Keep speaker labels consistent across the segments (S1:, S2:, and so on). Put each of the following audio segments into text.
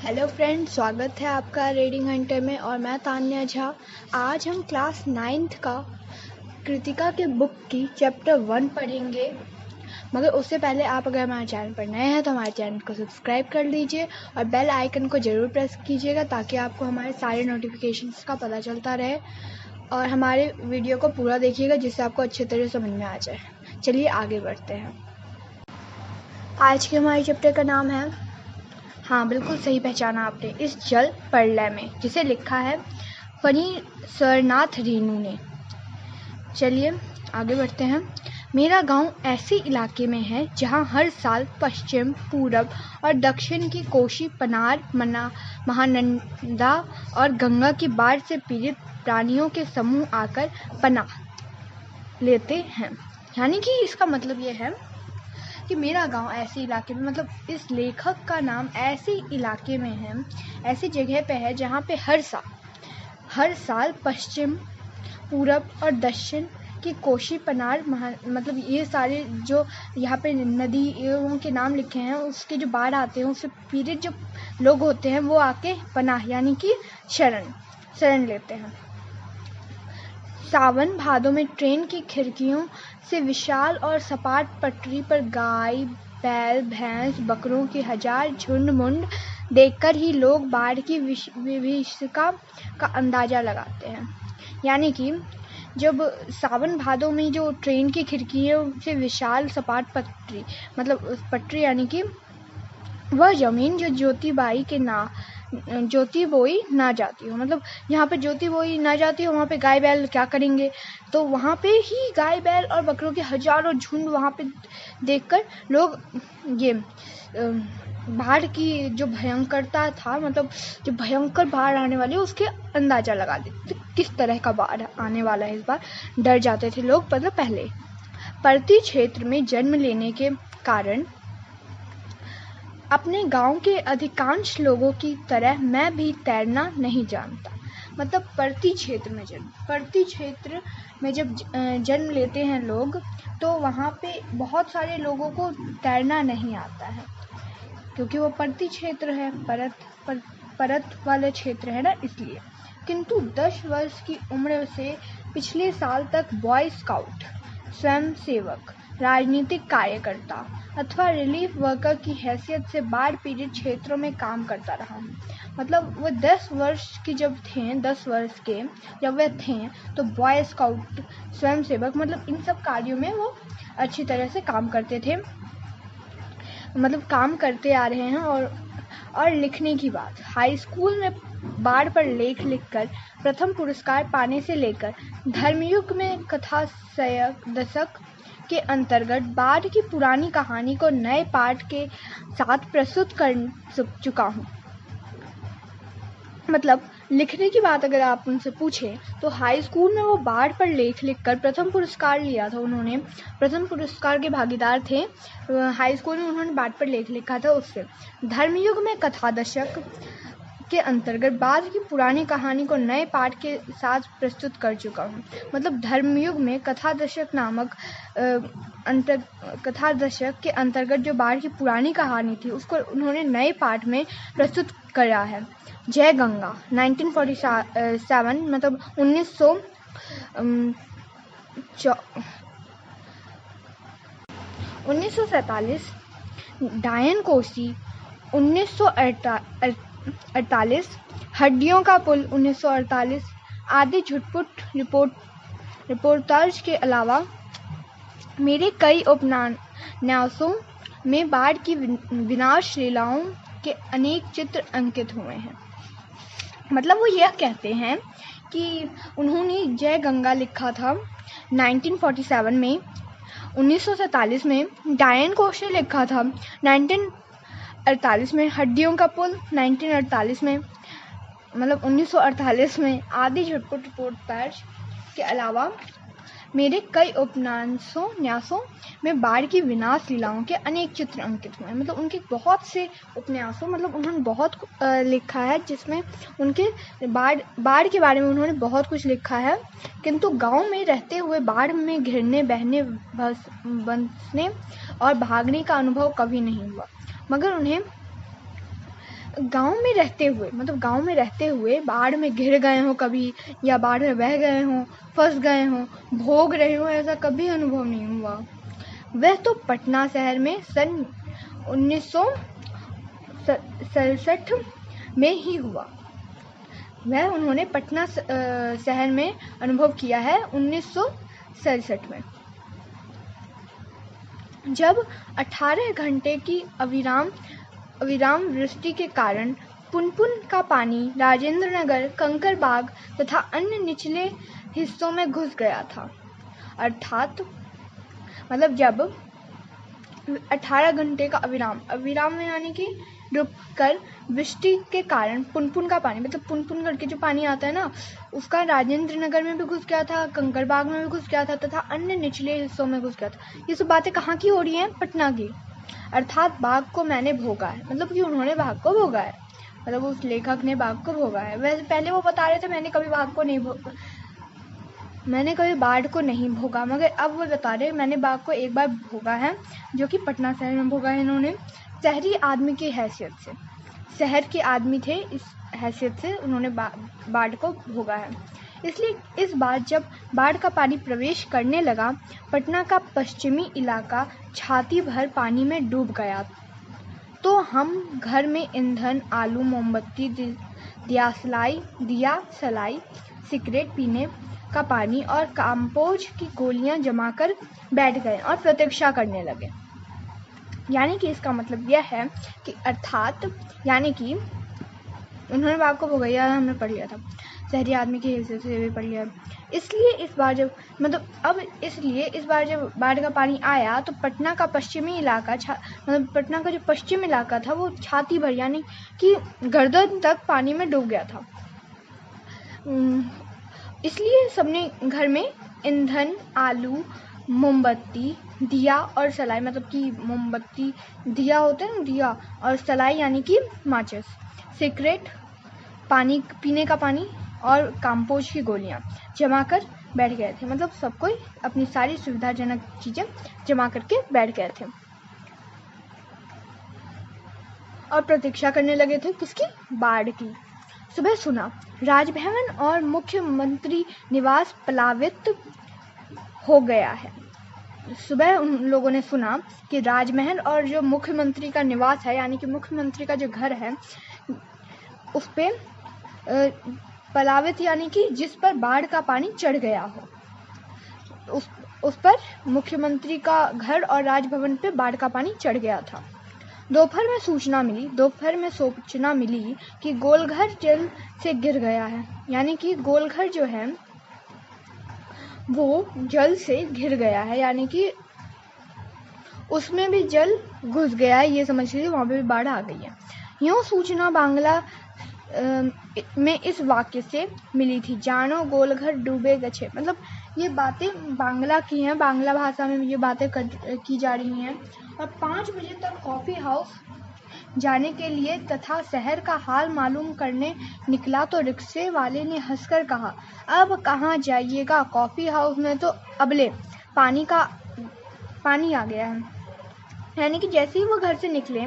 S1: Hello friend, स्वागत है आपका रीडिंग हंटर में। और मैं तान्या झा। आज हम क्लास 9th का कृतिका के बुक की चैप्टर 1 पढ़ेंगे। मगर उससे पहले आप अगर हमारे चैनल पर नए हैं तो हमारे चैनल को सब्सक्राइब कर लीजिए और बेल आइकन को ज़रूर प्रेस कीजिएगा ताकि आपको हमारे सारे नोटिफिकेशंस का पता चलता रहे। और हमारे वीडियो को पूरा देखिएगा जिससे आपको अच्छी तरह समझ में आ जाए। चलिए आगे बढ़ते हैं। आज के हमारे चैप्टर का नाम है, हाँ बिल्कुल सही पहचाना आपने, इस जल प्रलय में, जिसे लिखा है फनी सरनाथ रेणु ने। चलिए आगे बढ़ते हैं। मेरा गांव ऐसे इलाके में है जहां हर साल पश्चिम, पूरब और दक्षिण की कोसी, पनार, महानंदा और गंगा की बाढ़ से पीड़ित प्राणियों के समूह आकर पनाह लेते हैं। यानी कि इसका मतलब ये है कि मेरा गांव ऐसे इलाके में, मतलब इस लेखक का नाम ऐसे इलाके में है, ऐसी जगह पे है जहाँ पे हर साल पश्चिम, पूरब और दक्षिण की कोसी, पनार, मतलब ये सारे जो यहाँ पे नदियों के नाम लिखे हैं, उसके जो बाढ़ आते हैं उससे पीड़ित जो लोग होते हैं वो आके पनाह यानी कि शरण लेते हैं। सावन भादों में ट्रेन की खिड़कियों से विशाल और सपाट पटरी पर गाय, बैल, भैंस, बकरों की हजार झुंड देखकर ही लोग बाढ़ की विभीषिका का अंदाजा लगाते हैं। यानी कि जब सावन भादों में जो ट्रेन की खिड़कियों से विशाल सपाट पटरी, मतलब पटरी यानी कि वह जमीन जो ज्योति बोई ना जाती हो, मतलब यहाँ पे ज्योति बोई ना जाती हो, वहाँ पे गाय बैल क्या करेंगे, तो वहाँ पे ही गाय बैल और बकरों के हजारों झुंड वहाँ पे देखकर लोग ये बाढ़ की जो भयंकरता था, मतलब जो भयंकर बाढ़ आने वाली है उसके अंदाजा लगा देते किस तरह का बाढ़ आने वाला है। इस बार डर जाते थे लोग, मतलब पहले। पर्वतीय क्षेत्र में जन्म लेने के कारण अपने गांव के अधिकांश लोगों की तरह मैं भी तैरना नहीं जानता। मतलब पर्वतीय क्षेत्र में जब जन्म लेते हैं लोग तो वहाँ पे बहुत सारे लोगों को तैरना नहीं आता है, क्योंकि वो पर्वतीय क्षेत्र है, परत वाले क्षेत्र है ना, इसलिए। किंतु 10 वर्ष की उम्र से पिछले साल तक बॉय स्काउट, स्वयंसेवक, राजनीतिक कार्यकर्ता अथवा रिलीफ वर्कर की हैसियत से बाढ़ पीड़ित क्षेत्रों में काम करता रहा हूँ। मतलब वो 10 वर्ष के जब वे थे तो बॉय स्काउट, स्वयंसेवक, मतलब इन सब कार्यों में वो अच्छी तरह से काम करते थे, मतलब काम करते आ रहे हैं। और लिखने की बात, हाई स्कूल में बाढ़ पर लेख लिखकर प्रथम पुरस्कार पाने से लेकर धर्मयुग में कथा दशक के अंतर्गत बाढ़ की पुरानी कहानी को नए पाठ के साथ प्रस्तुत कर चुका हूँ। मतलब लिखने की बात अगर आप उनसे पूछें तो हाई स्कूल में वो बाढ़ पर लेख लिखकर प्रथम पुरस्कार लिया था। उन्होंने प्रथम पुरस्कार के भागीदार थे। हाई स्कूल में उन्होंने बाढ़ पर लेख लिखा था उससे। धर्मयुग में कथा दशक के अंतर्गत बाढ़ की पुरानी कहानी को नए पाठ के साथ प्रस्तुत कर चुका हूँ। मतलब धर्मयुग में कथा दशक नामक कथा दशक के अंतर्गत जो बाढ़ की पुरानी कहानी थी उसको उन्होंने नए पाठ में प्रस्तुत करा है। जय गंगा 1947, मतलब 1947, डायन कोसी 1948, हड्डियों का पुल 1948 आदि झुटपुट रिपोर्टाज के अलावा मेरे कई उपन्यासों में बाढ़ की विनाश लीलाओं के अनेक चित्र अंकित हुए हैं। मतलब वो यह कहते हैं कि उन्होंने जय गंगा लिखा था 1947 में, 1947 में डायन कोशी लिखा था 1948 में, हड्डियों का पुल 1948 में, मतलब 1948 में आदि झटपट रिपोर्टाज के अलावा मेरे कई उपन्यासों में बाढ़ की विनाश लीलाओं के अनेक चित्र अंकित हुए हैं। मतलब उनके बहुत से उपन्यासों, मतलब उन्होंने बहुत लिखा है जिसमें उनके बाढ़ के बारे में उन्होंने बहुत कुछ लिखा है। किंतु गांव में रहते हुए बाढ़ में घिरने, बहने, बसने और भागने का अनुभव कभी नहीं हुआ। मगर उन्हें गांव में रहते हुए, मतलब गांव में रहते हुए बाढ़ में घिर गए हो कभी, या बाढ़ में बह गए हो, फंस गए हो, भोग रहे हो, ऐसा कभी अनुभव नहीं हुआ। वह तो पटना शहर में सन 1967 में ही हुआ। वह उन्होंने पटना शहर में अनुभव किया है 1967 में, जब 18 घंटे की अविराम वृष्टि के कारण पुनपुन का पानी राजेंद्र नगर, कंकड़बाग तथा अन्य निचले हिस्सों में घुस गया था। अर्थात मतलब जब 18 घंटे का अविराम यानी कि रुककर वृष्टि के कारण पुनपुन का पानी, मतलब पुनपुन करके जो पानी आता है ना, उसका राजेंद्र नगर में भी घुस गया था, कंकड़बाग में भी घुस गया था तथा अन्य निचले हिस्सों में घुस गया था। ये सब बातें कहाँ की हो रही हैं? पटना की। अर्थात बाघ को मैंने भोगा है, मतलब कि उन्होंने बाघ को भोगा है, मतलब उस लेखक ने बाघ को भोगा है। वैसे पहले वो बता रहे थे मैंने कभी बाढ़ को नहीं भोगा, मगर अब वो बता रहे मैंने बाघ को एक बार भोगा है, जो कि पटना शहर में भोगा है इन्होंने। शहरी आदमी की हैसियत से, शहर के आदमी थे, इस हैसियत से उन्होंने बाढ़ को भोगा है। इसलिए इस बार जब बाढ़ का पानी प्रवेश करने लगा, पटना का पश्चिमी इलाका छाती भर पानी में डूब गया, तो हम घर में ईंधन, आलू, मोमबत्ती, दिया सलाई, सिगरेट पीने का पानी और काम्पोज की गोलियां जमाकर बैठ गए और प्रतीक्षा करने लगे। यानी कि इसका मतलब यह है कि अर्थात यानी कि उन्होंने बाघ को भोगा, हमने पढ़ लिया था, शहरी आदमी की हैसियत से भी पढ़ लिया। इसलिए इस बार जब बाढ़ का पानी आया तो पटना का पश्चिमी इलाका मतलब पटना का जो पश्चिम इलाका था वो छाती भर यानी कि गर्दन तक पानी में डूब गया था। इसलिए सबने घर में ईंधन, आलू, मोमबत्ती, दिया और सलाई, मतलब कि मोमबत्ती दिया होता है ना, दिया, और सलाई यानी कि माचिस, सिगरेट, पानी पीने का पानी और काम्पोज की गोलियां जमा कर बैठ गए थे। मतलब सब कोई अपनी सारी सुविधाजनक चीजें जमा करके बैठ गए थे और प्रतीक्षा करने लगे थे किसकी? बाढ़ की। सुबह सुना राजभवन और मुख्यमंत्री निवास प्लावित हो गया है। सुबह उन लोगों ने सुना कि राजमहल और जो मुख्यमंत्री का निवास है, यानी कि मुख्यमंत्री का जो घर है, उस पे प्लावित यानी कि जिस पर बाढ़ का पानी चढ़ गया हो, उस पर मुख्यमंत्री का घर और राजभवन पे बाढ़ का पानी चढ़ गया था। दोपहर में सूचना मिली कि गोलघर जल से गिर गया है, यानी कि गोलघर जो है वो जल से घिर गया है, यानी कि उसमें भी जल घुस गया है, ये समझ लीजिए, वहां पे भी बाढ़ आ गई है। यूं सूचना बांग्ला में इस वाक्य से मिली थी, जानो गोलघर डूबे गछे। मतलब ये बातें बांग्ला की हैं, बांग्ला भाषा में ये बातें की जा रही हैं। और 5 बजे तक कॉफी हाउस जाने के लिए तथा शहर का हाल मालूम करने निकला तो रिक्शे वाले ने हंसकर कहा, अब कहाँ जाइएगा, कॉफी हाउस में तो अबले पानी आ गया है। यानी कि जैसे ही वो घर से निकले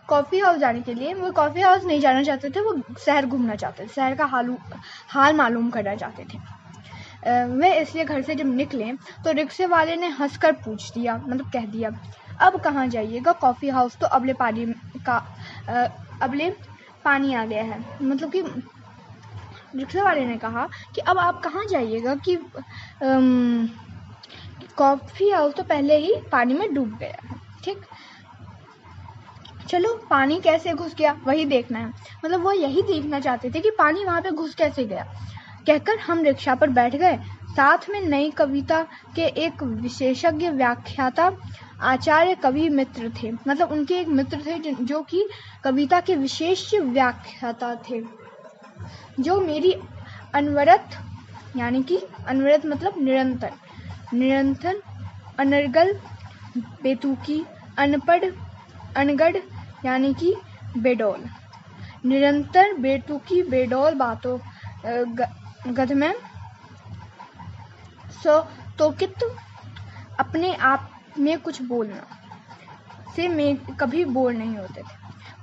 S1: कॉफी हाउस जाने के लिए, वो कॉफी हाउस नहीं जाना चाहते थे, वो शहर घूमना चाहते थे, शहर का हाल मालूम करना चाहते थे। वे इसलिए घर से जब निकले तो रिक्शे वाले ने हंसकर पूछ दिया, मतलब कह दिया, अब कहाँ जाइएगा, कॉफी हाउस तो अबले पानी आ गया है। मतलब कि रिक्शे वाले ने कहा कि अब आप कहाँ जाइएगा कि कॉफी हाउस तो पहले ही पानी में डूब गया है। ठीक, चलो पानी कैसे घुस गया वही देखना है। मतलब वो यही देखना चाहते थे कि पानी वहां पे घुस कैसे गया। कहकर हम रिक्शा पर बैठ गए। साथ में नई कविता के एक विशेषज्ञ व्याख्याता आचार्य कवि मित्र थे, मतलब उनके एक मित्र थे जो कि कविता के विशेष व्याख्याता थे, जो मेरी अनवरत, यानी कि अनवरत मतलब निरंतर, अनर्गल, बेतुकी, अनपढ़, अनगढ़ यानी कि बेडौल, निरंतर बेतुकी बेडौल बातों गध में तोकित अपने आप में कुछ बोलना से में कभी बोर नहीं होते थे।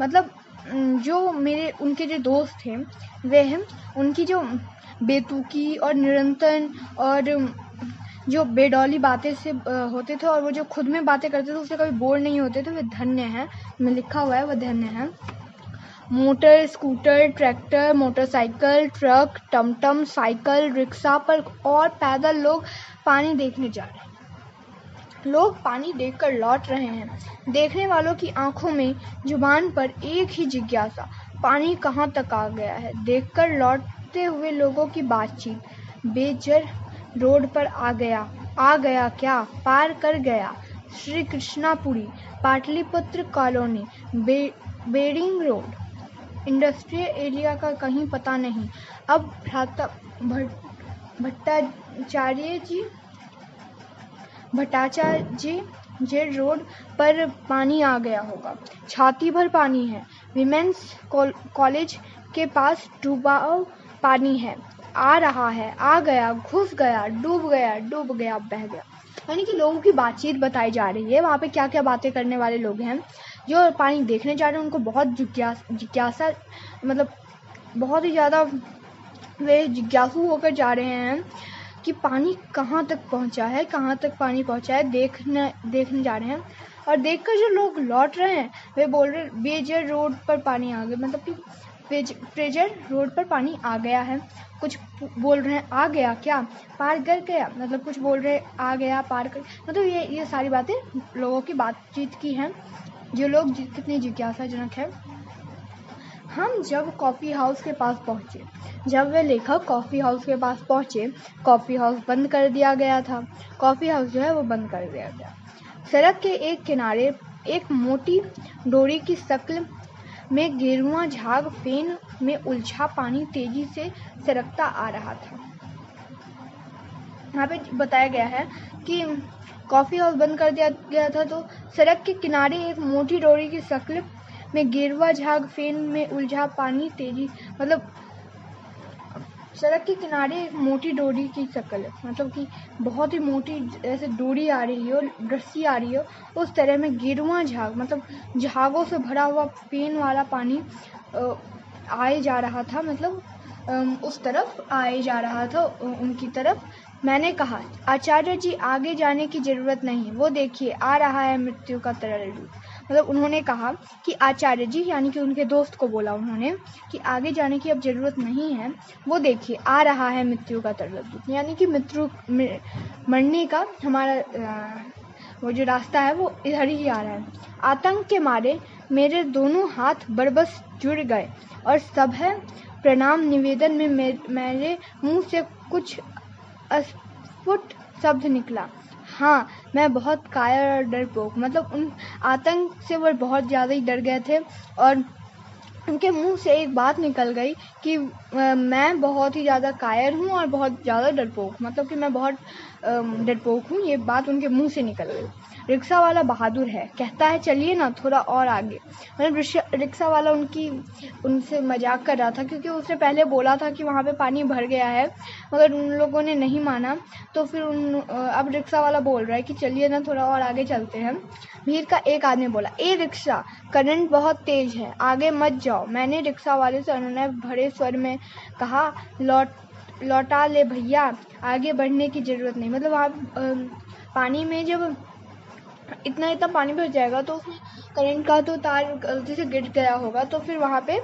S1: मतलब जो उनके जो दोस्त थे वे हैं उनकी जो बेतुकी और निरंतर और जो बेडौली बातें से होते थे, और वो जो खुद में बातें करते थे उससे कभी बोर नहीं होते थे, वे धन्य हैं। में लिखा हुआ है, वह धन्य हैं। Motor, scooter, tractor, motorcycle, truck, टमटम, साइकिल, रिक्शा पर और पैदल लोग पानी देखने जा रहे हैं। लोग पानी देखकर लौट रहे हैं। देखने वालों की आंखों में, जुबान पर एक ही जिज्ञासा, पानी कहाँ तक आ गया है। देखकर लौटते हुए लोगों की बातचीत। बेजर रोड पर आ गया क्या, पार कर गया। Shri Krishnapuri, Pataliputra colony, Boring road, industrial area का कहीं पता नहीं। अब भट्टाचार्य जे रोड पर पानी आ गया होगा। छाती भर पानी है। विमेंस कॉलेज के पास डूबाव पानी है। आ रहा है, आ गया, घुस गया, डूब गया, बह गया। यानी कि लोगों की बातचीत बताई जा रही है। वहाँ पे क्या क्या बातें करने वाले लोग हैं जो पानी देखने जा रहे हैं, उनको बहुत जिज्ञासा, मतलब बहुत ही ज़्यादा वे जिज्ञासु होकर जा रहे हैं कि पानी कहाँ तक पहुँचा है, देखने जा रहे हैं। और देखकर जो लोग लौट रहे हैं वे बोल रहे बेजर रोड पर पानी आ गया, मतलब कि प्रेजर रोड पर पानी आ गया है। कुछ बोल रहे हैं आ गया क्या, पार कर गया, मतलब कुछ बोल रहे आ गया, पार कर, मतलब ये सारी बातें लोगों की बातचीत की हैं, जो लोग कितने जिज्ञासाजनक है। हम जब कॉफ़ी हाउस के पास पहुँचे, जब वे लेखक कॉफ़ी हाउस के पास पहुँचे, कॉफ़ी हाउस बंद कर दिया गया था। कॉफ़ी हाउस जो है वो बंद कर दिया गया। सड़क के एक किनारे एक मोटी डोरी की शक्ल में गेरुआ झाग फेन में उलझा पानी तेजी से सरकता आ रहा था। यहाँ पे बताया गया है कि कॉफ़ी हाउस बंद कर दिया गया था, तो सड़क के किनारे एक मोटी डोरी की शक्ल में गेरुआ झाग फेन में उलझा पानी तेजी, मतलब सड़क के किनारे एक मोटी डोरी की शक्ल है, मतलब कि बहुत ही मोटी ऐसे डोरी आ रही हो, रस्सी आ रही हो, उस तरह में गेरुआ झाग, मतलब झागों से भरा हुआ फेन वाला पानी आए जा रहा था, मतलब उस तरफ आए जा रहा था उनकी तरफ। मैंने कहा, आचार्य जी आगे जाने की जरूरत नहीं, वो देखिए आ रहा है मृत्यु का तरल रूप। मतलब उन्होंने कहा कि आचार्य जी, यानी कि उनके दोस्त को बोला उन्होंने कि आगे जाने की अब जरूरत नहीं है, वो देखिए आ रहा है मृत्यु का तरल रूप, यानी कि मरने का हमारा वो जो रास्ता है वो इधर ही आ रहा है। आतंक के मारे मेरे दोनों हाथ बरबस जुड़ गए और सभय प्रणाम निवेदन में मेरे मुंह से कुछ अस्फुट शब्द निकला। हाँ, मैं बहुत कायर और डरपोक, मतलब उन आतंक से वो बहुत ज़्यादा ही डर गए थे और उनके मुंह से एक बात निकल गई कि मैं बहुत ही ज़्यादा कायर हूँ और बहुत ज़्यादा डरपोक, मतलब कि मैं बहुत डरपोक हूँ, ये बात उनके मुंह से निकल गई। रिक्शा वाला बहादुर है, कहता है चलिए ना थोड़ा और आगे। मतलब रिक्शा वाला उनसे मजाक कर रहा था, क्योंकि उसने पहले बोला था कि वहाँ पे पानी भर गया है, मगर उन लोगों ने नहीं माना, तो फिर अब रिक्शा वाला बोल रहा है कि चलिए ना थोड़ा और आगे चलते हैं। भीड़ का एक आदमी बोला, ए रिक्शा, करंट बहुत तेज है, आगे मत जाओ। मैंने रिक्शा वाले से अनुनय भरे स्वर में कहा, लौटा ले भैया, आगे बढ़ने की जरूरत नहीं। मतलब वहाँ पानी में जब इतना पानी भर जाएगा तो उसमें करंट का तो तार गलती से गिर गया होगा, तो फिर वहाँ पे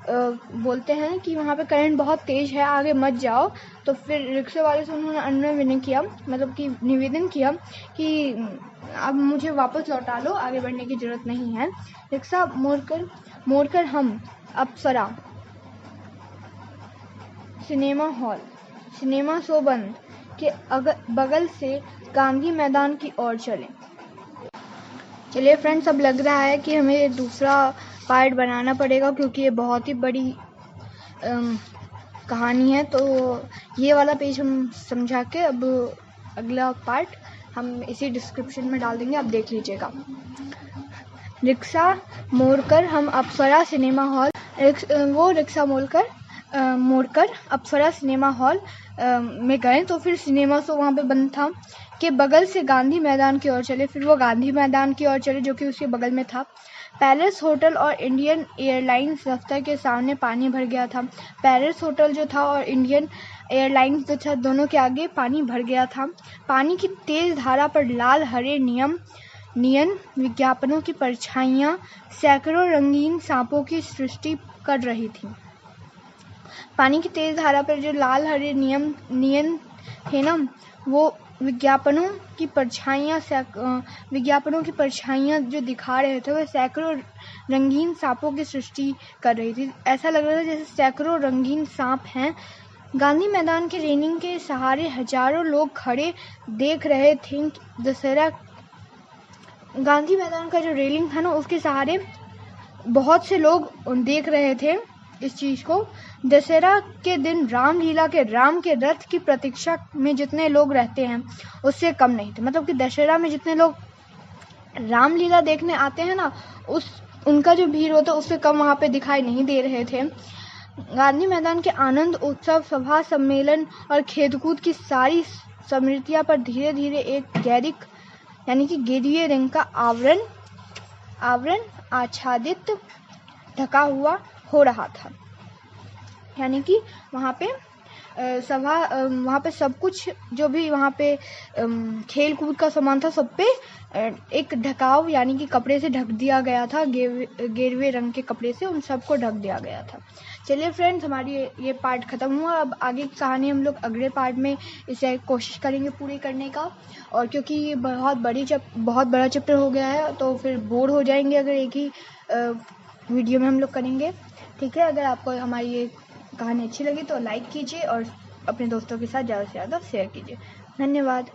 S1: बोलते हैं कि वहाँ पे करंट बहुत तेज है, आगे मत जाओ। तो फिर रिक्शे वाले से उन्होंने अनुनय किया, मतलब कि निवेदन किया कि अब मुझे वापस लौटा लो, आगे बढ़ने की जरूरत नहीं है। रिक्शा मोड़कर हम अप्सरा सिनेमा शो बंद के बगल से गांधी मैदान की ओर चले। चलिए फ्रेंड्स, अब लग रहा है कि हमें दूसरा पार्ट बनाना पड़ेगा, क्योंकि ये बहुत ही बड़ी कहानी है। तो ये वाला पेज हम समझा के अब अगला पार्ट हम इसी डिस्क्रिप्शन में डाल देंगे, आप देख लीजिएगा। रिक्शा मोड़कर हम अप्सरा सिनेमा हॉल, वो रिक्शा मोड़कर अप्सरा सिनेमा हॉल में गए। तो फिर सिनेमा शो वहाँ पे बंद था के बगल से गांधी मैदान की ओर चले। फिर वो गांधी मैदान की ओर चले, जो कि उसके बगल में था। पैलेस होटल और इंडियन एयरलाइंस दफ्तर के सामने पानी भर गया था। पैलेस होटल जो था और इंडियन एयरलाइंस जो था, दोनों के आगे पानी भर गया था। पानी की तेज धारा पर लाल हरे नियन विज्ञापनों की परछाइयां सैकड़ों रंगीन सांपों की सृष्टि कर रही थी। पानी की तेज धारा पर जो लाल हरे नियन थे ना, वो विज्ञापनों की परछाइयां जो दिखा रहे थे, वो सैकड़ों रंगीन सांपों की सृष्टि कर रही थी। ऐसा लग रहा था जैसे सैकड़ों रंगीन सांप हैं। गांधी मैदान के रेलिंग के सहारे हजारों लोग खड़े देख रहे थे दशहरा। गांधी मैदान का जो रेलिंग था ना, उसके सहारे बहुत से लोग देख रहे थे इस चीज को। दशहरा के दिन रामलीला के राम के रथ की प्रतीक्षा में जितने लोग रहते हैं, उससे कम नहीं थे। मतलब कि दशहरा में जितने लोग रामलीला देखने आते हैं ना, उनका जो भीड़ होता है उससे कम वहां पे दिखाई नहीं दे रहे थे। गांधी मैदान के आनंद उत्सव, सभा, सम्मेलन और खेलकूद की सारी स्मृतियां पर धीरे धीरे एक गैरिक यानी कि गेरुए रंग का आवरण आच्छादित ढका हुआ हो रहा था। यानी कि वहाँ पे सब कुछ जो भी वहाँ पे खेल कूद का सामान था, सब पे एक ढकाव यानी कि कपड़े से ढक दिया गया था। गेरुए रंग के कपड़े से उन सबको ढक दिया गया था। चलिए फ्रेंड्स, हमारी ये पार्ट खत्म हुआ। अब आगे की कहानी हम लोग अगले पार्ट में इसे कोशिश करेंगे पूरी करने का। और क्योंकि ये बहुत बड़ा चैप्टर हो गया है, तो फिर बोर हो जाएंगे अगर एक ही वीडियो में हम लोग करेंगे। ठीक है, अगर आपको हमारी ये कहानी अच्छी लगी तो लाइक कीजिए और अपने दोस्तों के साथ ज़्यादा से ज़्यादा शेयर कीजिए। धन्यवाद।